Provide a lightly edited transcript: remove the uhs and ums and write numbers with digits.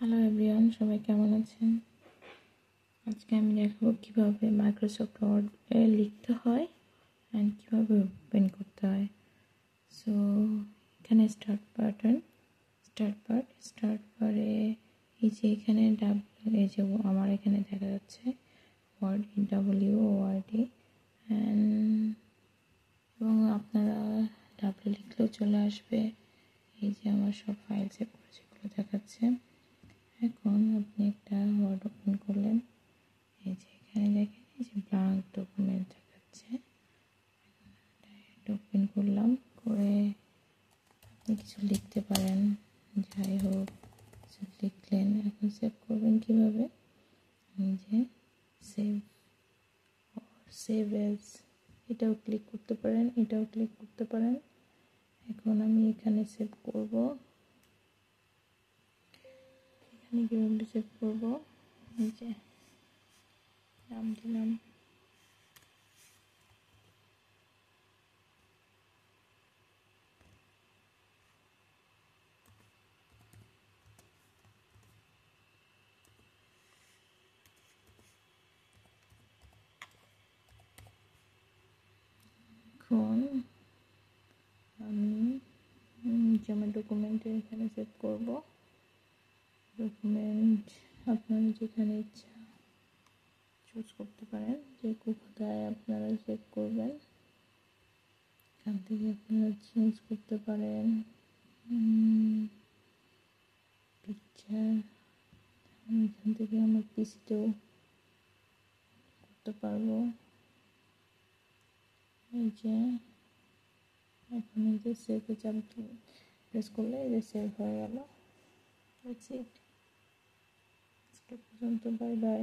Hello everyone, সবাই কেমন আছেন? আজকে আমি দেখাবো কিভাবে মাইক্রোসফট ওয়ার্ড লিখতে হয় অ্যান্ড কিভাবে ওপেন করতে হয়। সো এখানে স্টার্ট পারে এই যে এখানে এই যে আমার এখানে দেখা যাচ্ছে ওয়ার্ড WORD এবং আপনারা ডাব্লিউ লিখলেও চলে আসবে। এই যে আমার সব ফাইল সেভ করে সেগুলো দেখাচ্ছে। এখন আপনি একটা ওয়ার্ড ওপেন করলেন, এই যে এখানে দেখেন এই যে ব্ল্যাঙ্ক ডকুমেন্ট দেখাচ্ছে। ওপেন করলাম, করে আপনি কিছু লিখতে পারেন, যাই হোক কিছু লিখলেন। এখন সেভ করবেন কিভাবে? এই যে সেভ এজ, এটাও ক্লিক করতে পারেন, এখন আমি এখানে সেভ করব। এখানে কীভাবে সেভ করব? এই যে নাম দিলাম, এখন আমি আমার ডকুমেন্টে এখানে সেভ করব। ডকুমেন্ট আপনারা যেখানে ইচ্ছা চুজ করতে পারেন, যে কোথায় আপনারা সেভ করবেন। এখান থেকে আপনারা চেঞ্জ করতে পারেন পিকচার। আমি এখান থেকে আমার পিসিতেও করতে পারবো। এই যে এখন এই যে সেভে চাপ প্রেস করলে এই যে সেভ হয়ে গেল। That's it. আজকে পর্যন্ত, বাই বাই।